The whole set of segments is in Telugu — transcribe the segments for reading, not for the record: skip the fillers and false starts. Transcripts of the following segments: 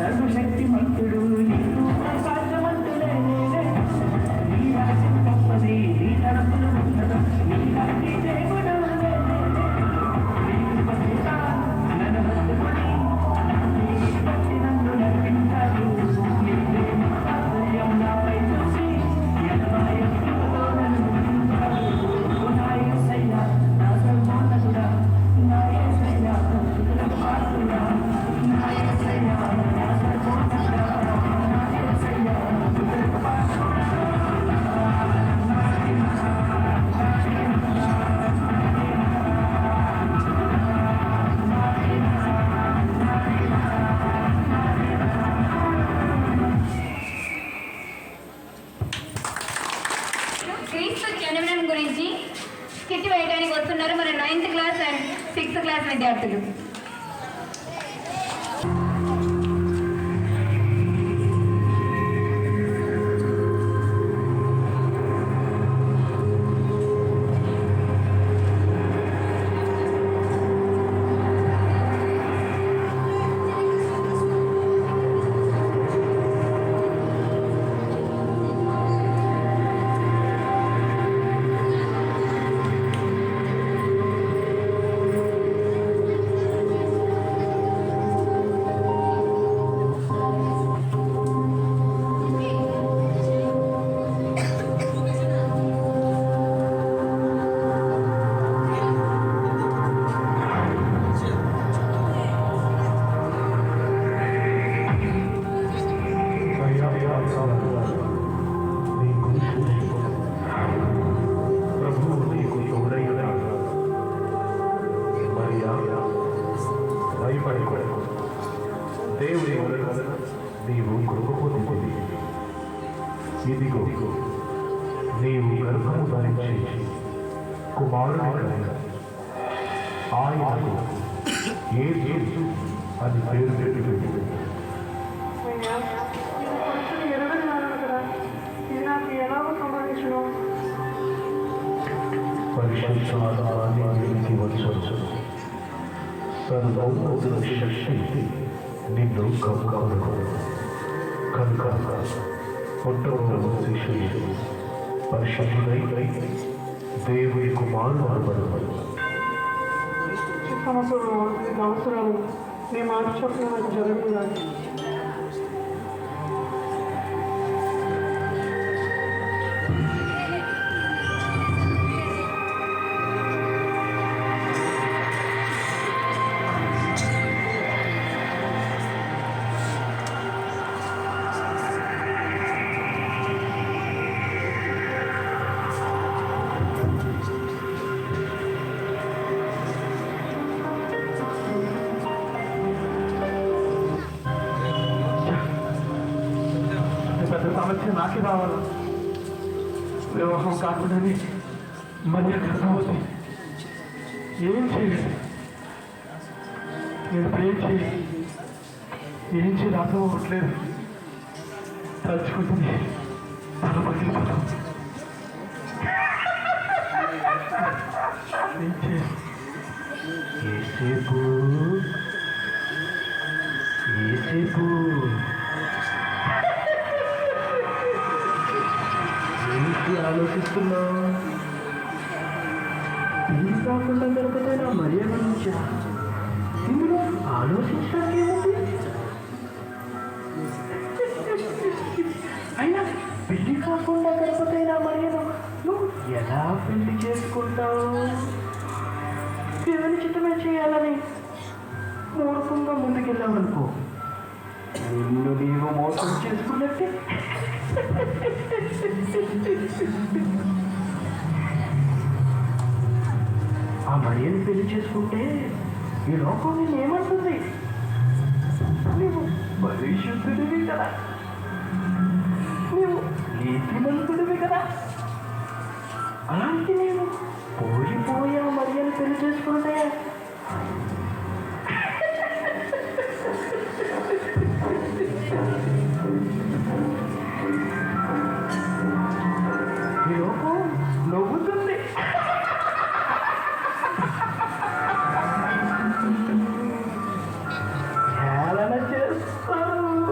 సర్వశక్తిమంతుడు నీకు అసాధ్యమంతుడే నేనే నీ రాసిన తప్పది నీ తరపున ఉండదు నీలాంటి దేవుడు నీకు బతుకుతా నన్ను బతుకుని నన్ను నడిపించాడు నీ ప్రేమ సాధర్యం నాపై చూసి ఎనభై ఎత్తులతో నన్ను గుర్తించాడు నా యేసయ్యా నా సర్వోన్నతుడా నా యేసయ్యా స్తుతులకు పాత్రుడా నా యేసయ్యా నా సర్వోన్నతుడా నా యేసయ్యా స్తుతులకు పాత్రుడా క్రీస్తు జన్మదినం గురించి స్కిట్ వేయడానికి వస్తున్నారు మన 9th class and 6th class విద్యార్థులు. దేవుని వలన నీవు కృప పొందితివి. ఇదిగో నీవు గర్భము ధరించి కుమారుని కనిన ఆయనకు యేసు అని పేరు పెట్టి పరిశుద్ధాత్మకి వచ్చు సర్వోన్నతుల శక్తి నిన్ను కమ్ముకొనును కనుక పుట్టబోవు శిష్యుడు పరిశుద్ధుడై దేవుని కుమారుడు అనబడతాడు. అవసరాలు నీ మాట చొప్పున నాకు జరగదు. పెద్ద సమస్య నాకే రావాలి. వివాహం కాకుండానే మళ్ళీ గర్భవతి ఏం చేయాలి? నేను ఏం చేయాలి అర్థం అవ్వట్లేదు. తలుచుకుంటుంది తల పగిలిపోతాం. ఏం చేయాలి? ఆలోచిస్తున్నావు ఇది కాకుండా దొరికితే నా మర్యాద నుంచా ఇందులో ఆలోచించడానికి అయినా పెళ్లి కాకుండా దొరికితే నా మర్యాద నువ్వు ఎలా పెళ్లి చేసుకుంటావు? దేవుని చిత్తమే చేయాలని మూర్ఖంగా ముందుకెళ్ళామనుకో నిన్ను నీవు మోసం చేసుకున్నట్టే. ఆ మరియని పెళ్లి చేసుకుంటే ఈ లోకం నేను ఏమంటుంది? నీవు పరిశుద్ధుడివి కదా, నీవు నీతిమంతుడివి కదా. అలాంటి నేను పోయిపోయా మరియని పెళ్లి చేసుకుంటే ఈ లోకం నవ్వుతుంది. హేళన చేస్తారు.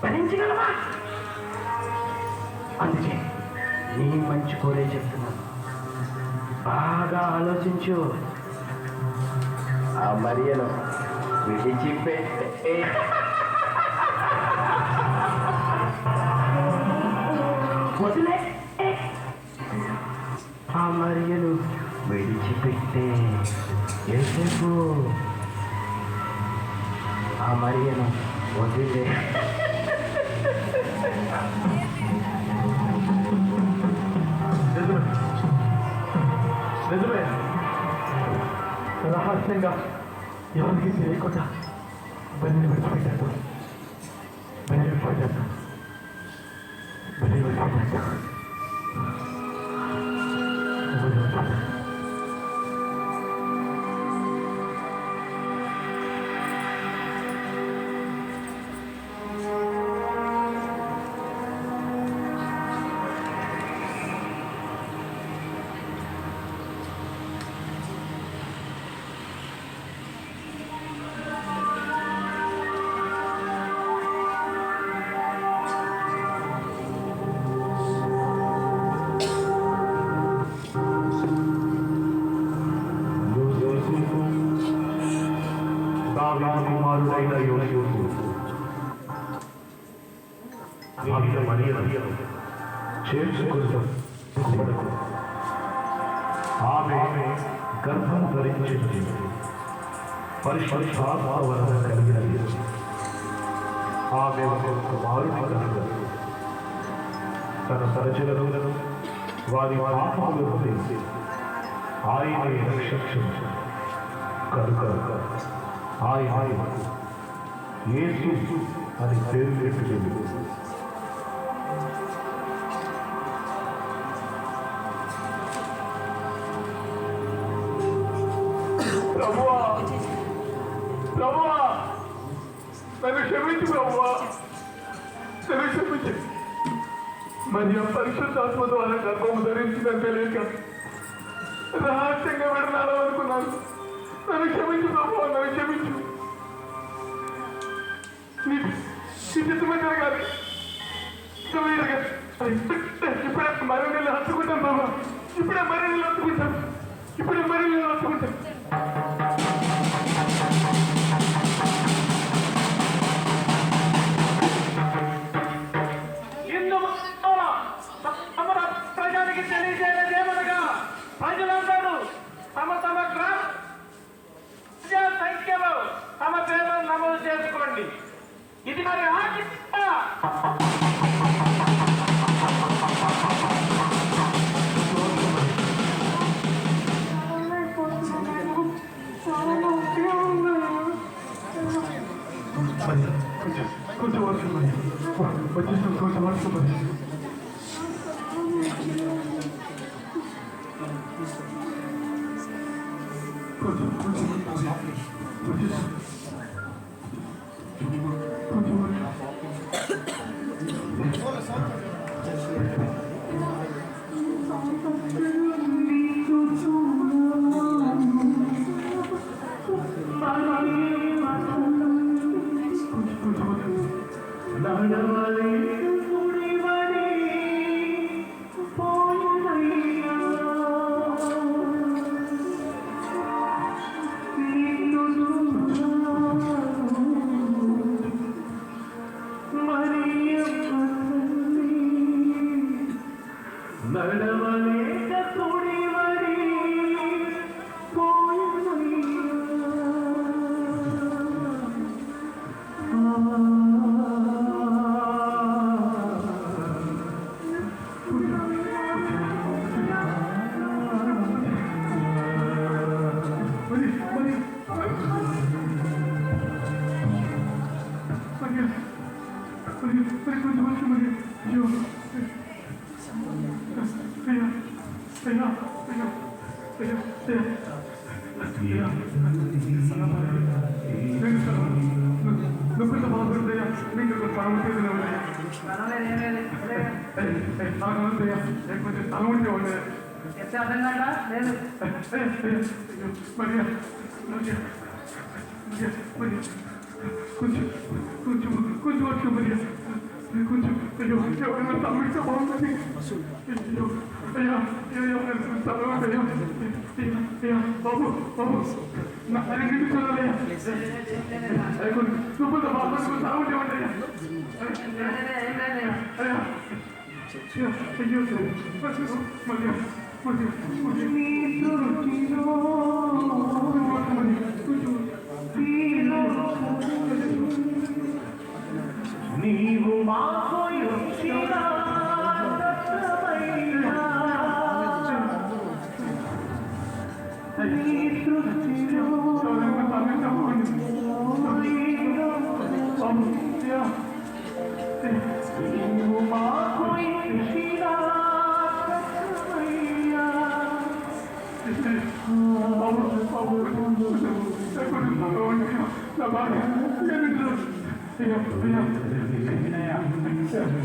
భరించగలమా? అందుకే నీ మంచి కోరే చెప్తున్నాను, బాగా ఆలోచించు. ఆ మరియను విడిచిపెట్టే. వదిలే. ఆ మరియను విడిచిపెట్టే. యేసేపు ఆ మరియను వదిలే. నిజమే, రహస్యంగా ఎవరికి తెలియకుండా బలి విడిచిపెట్టాను. కుమారుడైన యోసేపు మరియను చేర్చుకుంటాం. ఆమె గర్భం ధరించింది, పరిశుద్ధాత్మ వలన కలిగినది. ఆమె ఒక కుమారుని కనుక తన సరచలను వారి పాపముల నుండి ఆయనే రక్షించును. కనుక ఆయన యేసు అని పేరు పెట్టింది. ప్రభువా, ప్రభువా, నన్ను క్షమించు ప్రభువా, నన్ను క్షమించు. మరి ఆ పరిశుద్ధాత్మ ద్వారా గర్భము ధరించిందని తెలియక రహస్యంగా విడనాడు అనుకున్నాను. నన్ను క్షమించు ప్రభువా, నన్ను క్షమించు. నీ చిత్తమే జరగాలి. ఇప్పుడే మరో నెలలు హత్తుకుంటాను బాబా, ఇప్పుడే మరో నెలలు హత్తుకుంటాను, ఇప్పుడే మరో నెలలు హత్తుకుంటాను. ప్రజానికి తెలియజేయలేదేమనగా ప్రజలందరూ తమ తమ గ్రామ సంఖ్యలో తమ పేర్లను నమోదు చేసుకోండి. ఇది మరి ఆజ్ఞ. కొంచెం వర్షం వచ్చేసాం, కొంచెం వర్షం వచ్చేసాం. కొంచెం కొంచెం అయ్యో ఎవరైనా తమ్మిడితే బాగుంటుంది అయ్యో అయ్యా అయ్యో ఎవరైనా తలవండి అయ్యో అయ్యా బాబు బాబు అది నీకు చూడాలయ్యా అయ్యా కొంచెం చూపులతో బాబు తాగుంటే ఉంటాయా అయ్యా అయ్యో నీవు మాకు ఇచ్చిన దత్తమయ్యా, నీ సృష్టిలో నీవు మాకు ఇచ్చిన దత్తమయ్యా.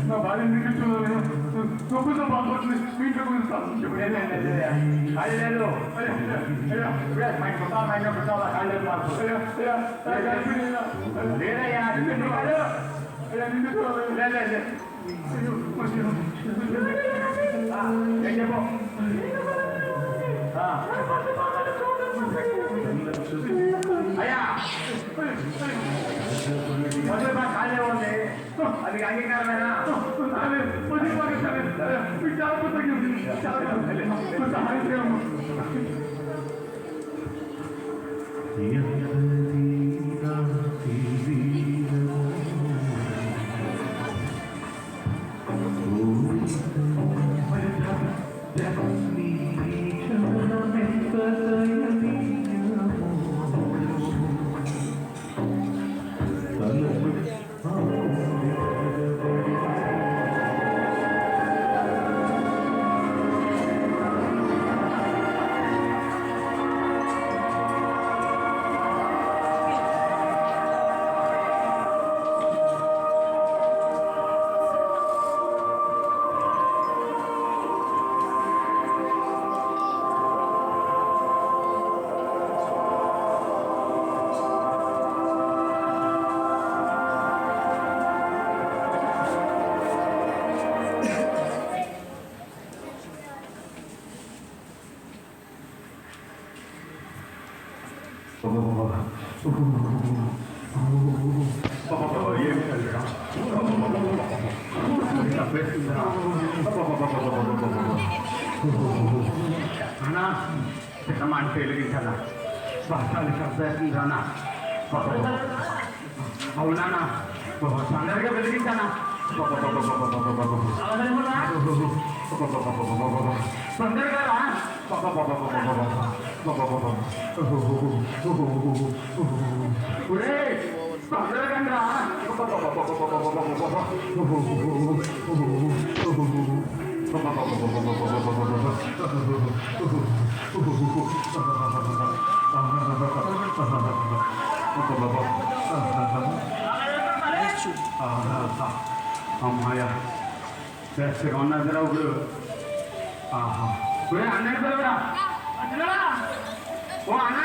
నా భార్య నీకు చూడాలయ్యా నొప్పుతో బాగుంటుంది మీ ఇంట్లో కుదురుతాను అది లేదు లేదయ్యా నిన్ను చూడాలి చెప్పు అయ్యా మొదలు మా కాళ్ళే ఉంది అది అంగీకారమేనా అన్నా చిన్నమాట వెలిగించాలా బాసాలు శబ్దానా అవునా తొందరగా వెలిగించానా తొందరగా రా తొందరగా రా అమ్మాయ ఫ్రెష్గా ఉన్నదిరా ఇప్పుడు అన్నయ్య పిలవరా ఓ అన్న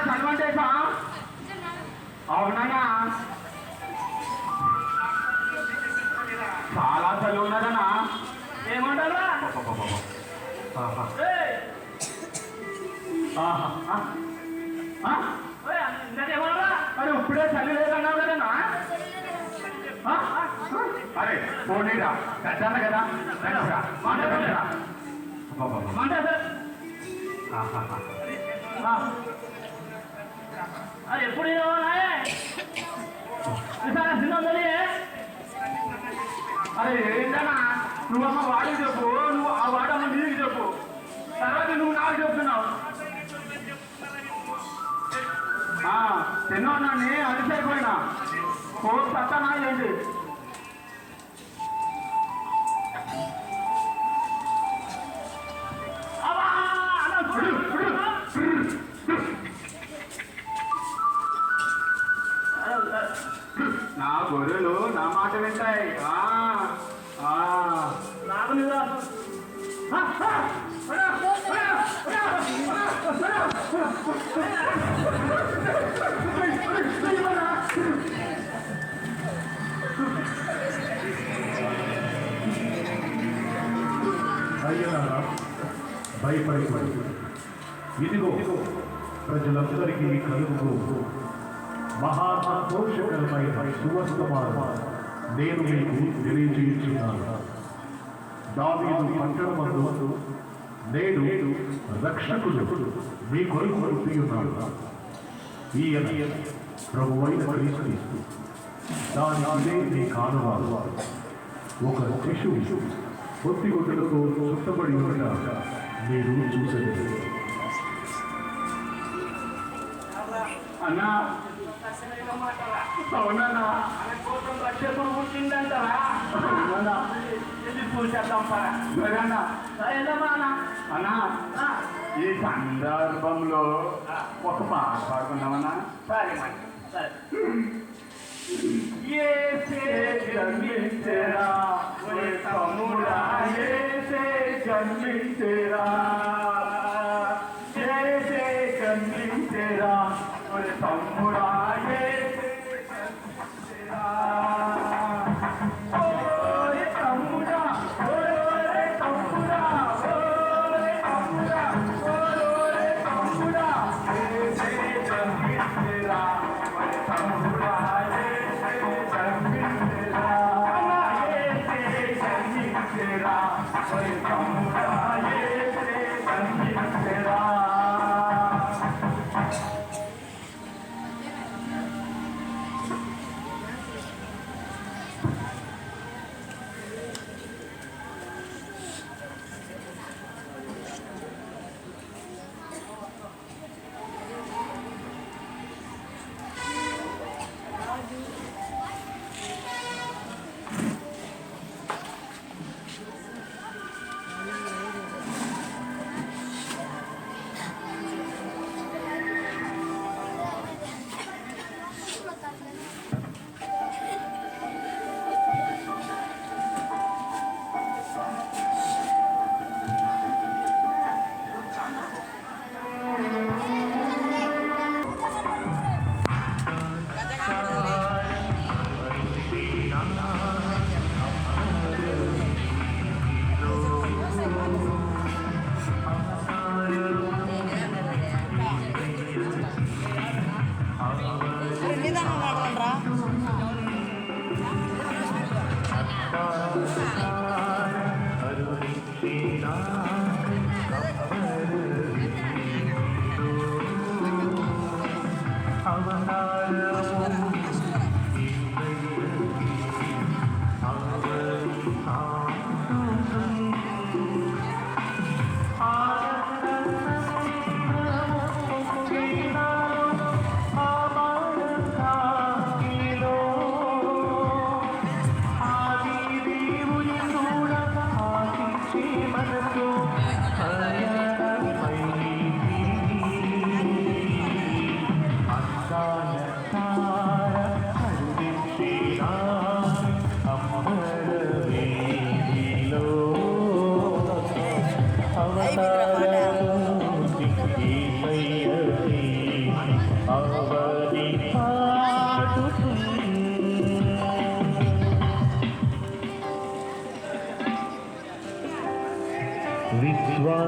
చదవంటేసా అవునన్నా చాలా చలి ఉన్నదన్నా ఏమంటారా అరే ఇప్పుడే చలి లేదన్నావు కదన్నా అరే పోనీరా పెద్దాను కదా అది ఎప్పుడు అరే ఏంటన్నా నువ్వమ్మ వాడికి చెప్పు నువ్వు ఆ వాడమ్మ నీకు చెప్పు తర్వాత నువ్వు నాకు చెప్తున్నావు తిన్నాన్ని అడిసైపోయినా కోర్టు సత్తానా ఏంటి నా గొర్రెలు నా మాట వింటాయి నాకు నిద్ర అయ్యనారా భయపడిపడి ఇదిగో ప్రజలందరికీ కలుగు మహా సంతోషకరమైన సువర్తమానం నేను మీకు తెలియజేస్తున్నాను. దావీదు పట్టణమందు నేడు రక్షకుడు మీ కొరకు పుట్టి ఉన్నాడు. ఈయన ప్రభువైన క్రీస్తు. దాని మీ కానువారు ఒక శిశువు పొత్తిగుడ్డలతో చుట్టబడి ఉండగా మీరు చూసలేదు. అన్నా అవునన్నా లక్ష్యం పుట్టిందంటారా? చూసేద్దాం సరేనా? అన్నా ఈ సందర్భంలో ఒక పాట పాడుకున్నామన్నా. సరే సరే. ఏసే జన్మించేరా ఒరే తమ్ముడా, ఏసే జన్మించేరా, ఏసే జన్మించేరా ఒరే తమ్ముడా, ఏసే జన్మించేరా. ఓరే తమ్ముడా, ఓరే తమ్ముడా, ఓరే తమ్ముడా, ఓరే తమ్ముడా, ఏసే జన్మించేరా ఒరే తమ్ముడా,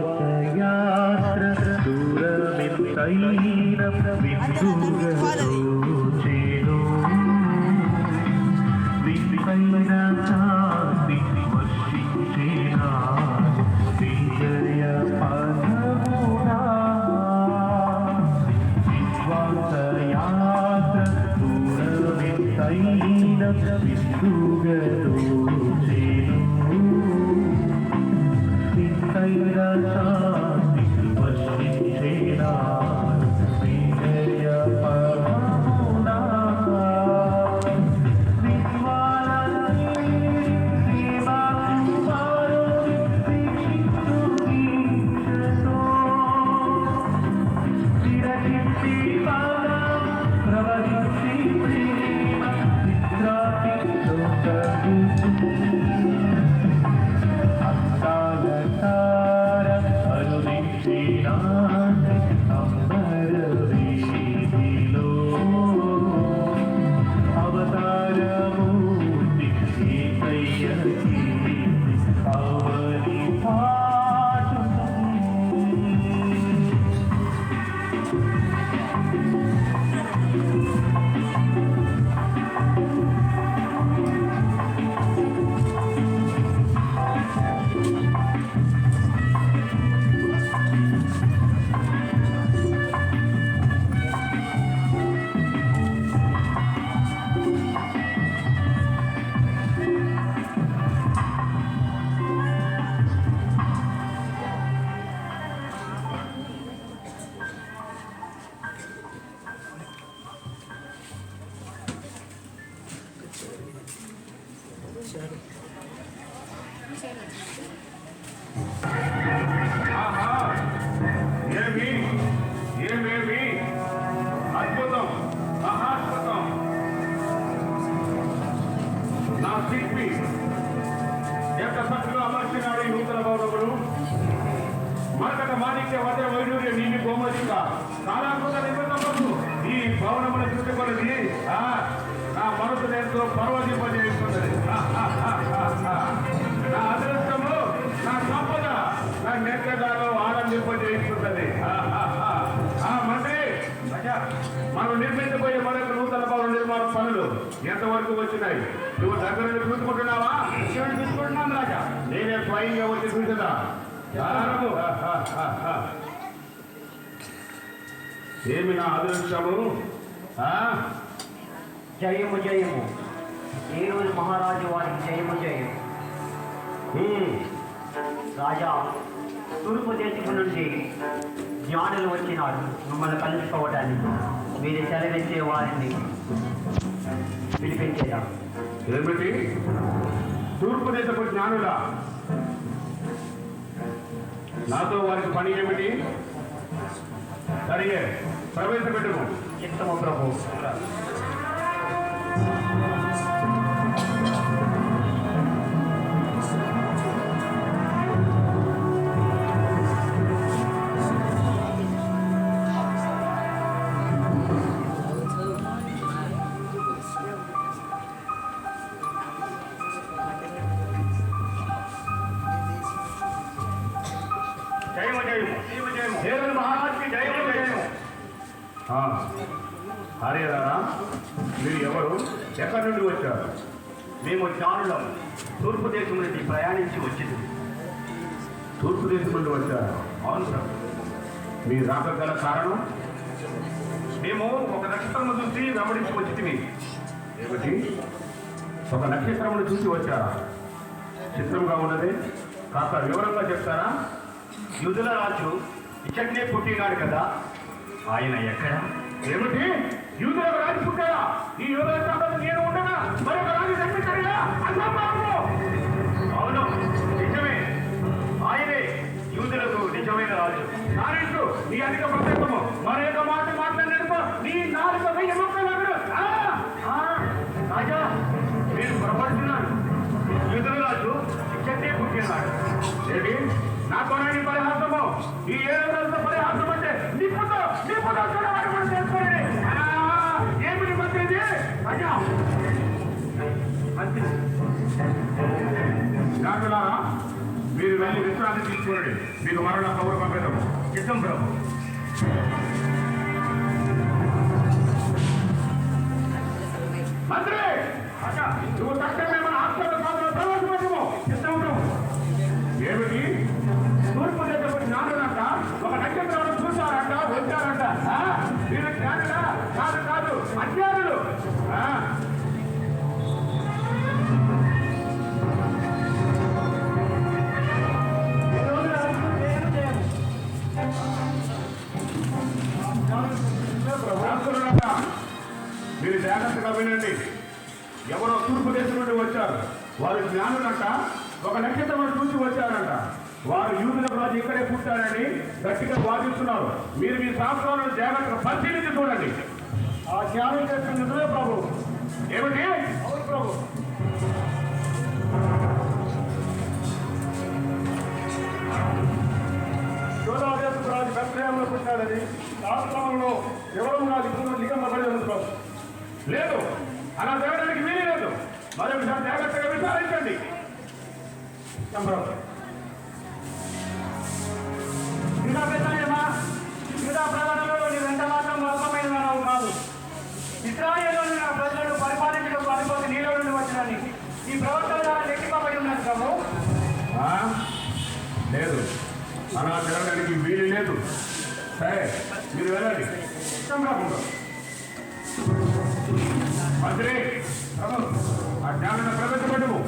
విశ్వాసయాత్ర దూరమింతైన విందుగోచేను వింతైన శాంతి వర్షించేనా విజయ పదమునా విశ్వాసయాత్ర దూరమింతైన విందుగోచేను శాంతి వర్షించేనా విజయ పదమునా ఆహా, ఏమేమి అద్భుతం, మహాద్భుతం. నా శిల్పి ఎంత సత్తుగా అమర్చినాడు ఈ నూతన భవనములు. మరకట మాణిక్య వజ్ర వైడూర్య నీటి గోమతిక కాలాకృత నిర్మితములు ఈ భవనముల చుట్టుకొలది నా మనసు ఎంతో పర్వతింపజేస్తున్నది. నా అదృష్టము, నా సంపద నా నేత్రగాలో ఆనందింపజేస్తున్నది. మంత్రి, మనం నిర్మించబోయే మరొక నూతన భవన నిర్మాణ పనులు ఎంతవరకు వచ్చినాయి? నువ్వు దగ్గర నుండి చూసుకుంటున్నావా? చూసుకుంటున్నాను రాజా. నేనే స్వయంగా వచ్చి చూసేదా. ఏమి నా అదృష్టము? జయము జయము. ఈ రోజు మహారాజు వారికి జయము జయము. రాజా, తూర్పు దేశం నుండి జ్ఞానులు వచ్చినారు మిమ్మల్ని కలుసుకోవడానికి. మీరు సెలవిచ్చే వారిని పిలిపించేదా? ఏమిటి? తూర్పు దేశపు జ్ఞానులా? నాతో వారికి పని ఏమిటి? సరే, ప్రవేశపెట్టుము. చిత్తము ప్రభు. హరియారా, మీరు ఎవరు? ఎక్కడి నుండి వచ్చారు? మేము జ్ఞానులం, తూర్పు దేశం నుండి ప్రయాణించి వచ్చింది. తూర్పు దేశం నుండి వచ్చారు? అవును సార్. మీ రాక గల కారణం? మేము ఒక నక్షత్రం చూసి వెంబడించి వచ్చింది. ఏమిటి? ఒక నక్షత్రమును చూసి వచ్చారా? చిత్రంగా ఉన్నది, కాస్త వివరంగా చెప్తారా? యూదుల రాజు ఇచ్చట్నే పుట్టినాడు కదా, ఆయన ఎక్కడ? ఏమిటి? యూదుల రాజు పుట్టారా? ఈ యూదుల సంపద నేను ఉండగా మరొక రాజు జన్మించాడా? అవును, నిజమే. ఆయనే యూదులకు నిజమైన రాజు. నారించు నీ అధిక ప్రసంగము. మరొక మాట మాట్లాడినప్పుడు నీ నాలుగు వెయ్యి మొక్కలు. రాజా, మీరు పొరపడుతున్నారు. యూదుల రాజు ఇచ్చట్నే పుట్టినాడు. ఏంటి? నాతో పరిహాసము. ఈ 7 రోజుల పరిహాసం అంటే నిప్పుతో చూడవాడు కూడా చేసుకోండి. ఏమిటి మంత్రి ఇది? అయ్యా మంత్రి డాక్టర్లారా, మీరు వెళ్ళి విశ్రాంతి తీసుకోండి. మీకు మరణ కబురు పంపిద్దాము. చిత్తం ప్రభు. మంత్రి, నువ్వు తక్షణమే మన హాస్పిటల్ పాత్ర ప్రవేశపెట్టము. ఏమిటి? తూర్పు దేశపు జ్ఞానులంట ఒక నక్షత్రాలు చూశారంట, వచ్చారంట. వీళ్ళు జ్ఞానులా? కాదు, అజ్ఞానులు. మీరు జాగ్రత్తగా వినండి. ఎవరో తూర్పు దేశం నుండి వచ్చారు. వారు జ్ఞానులంట, ఒక నక్షత్రం చూసి వచ్చారంట. వారు యూదుల రాజు ఇక్కడే పుట్టారని గట్టిగా వాదిస్తున్నారు. మీరు మీ శాస్త్రాలను జాగ్రత్తగా పరిశీలించి చూడండి. ఆ జ్ఞానం చేసిన నిజమే ప్రభు. ఏమిటి? అవును ప్రభు. యోధాదేశపు రాజు బెత్లెహేములో పుట్టాడని శాస్త్రంలో వివరంగా లిఖింపబడి ఉంది ప్రభు. లేదు, అలా జరగడానికి వీలు లేదు. మరొకసారి జాగ్రత్తగా విచారించండి. ఇంకా పెద్దమా, యూదా ప్రజలలో నీ వెంట మాత్రం అల్పమైన వాడు కాదు. ఇశ్రాయేలులోని నా ప్రజలను పరిపాలించడం అధిపతి నీలో నుండి వచ్చినని ఈ ప్రవర్తన ద్వారా లెక్కింపబడి ఉన్నది ప్రభు. లేదు, అలా జరగడానికి వీలు లేదు. సరే, మీరు వెళ్ళండి. మంత్రి, ఆ జ్ఞానాన్ని ప్రవేశపెట్టుము.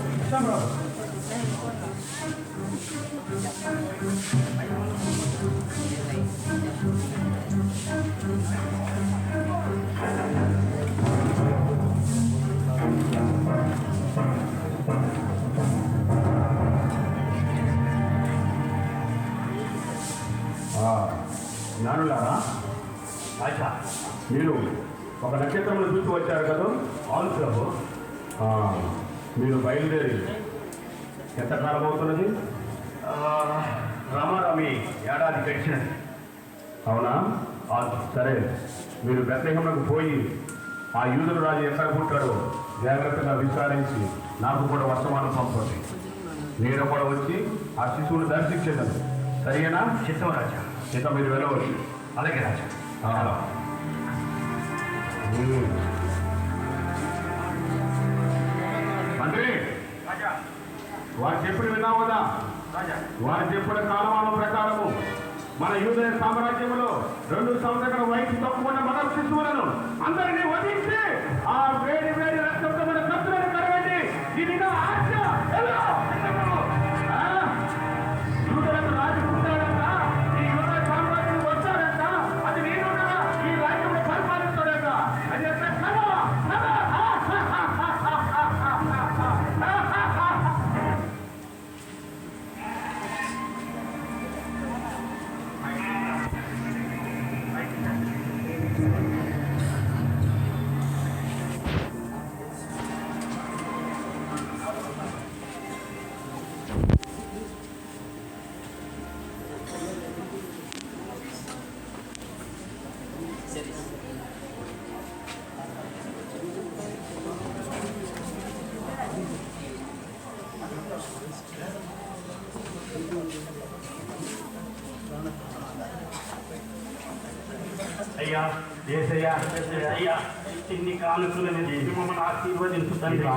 జ్ఞానులారా, రాజా మీరు ఒక నక్షత్రంలో చూసి వచ్చారు కదా. అవును ప్రభు. మీరు బయలుదేరి ఎంత కాలం అవుతున్నది? రామారామి ఏడాది గడిచినది. అవునా? సరే, మీరు బెత్లెహేమునకు పోయి ఆ యూదుల రాజు ఎక్కడ పుట్టాడో జాగ్రత్తగా విచారించి నాకు కూడా వర్తమానం పంపండి. నేను కూడా వచ్చి ఆ శిశువుని దర్శించేదాను. సరేనా? చిత్తం రాజా. ఇక మీరు వెళ్ళవచ్చు. అలాగే రాజా. మంత్రి, రాజా వారు చెప్పుడు విన్నావు కదా. రాజా వారు చెప్పిన కాలమానం ప్రకారము మన యూదయ సామ్రాజ్యంలో 2 సంవత్సరాల వయసు తక్కువ మగ శిశువులను అందరినీ వధించి ఆ వేడి వేడి రక్తంతో మన కత్తులను కడగండి. ఇది నా ఆజ్ఞ. యూదులకు రాజు పుట్టాడంట, ఈ యూదయ సామ్రాజ్యం వచ్చాడంట, అది నేను ఈ రాజ్యంలో పరిపాలిస్తాడంట. అది ఎంత కథ! అయ్యా, ఏసయ్యా, అయ్యా, ఇన్ని కానుకలు మమ్మల్ని ఆశీర్వదించు తండ్రి.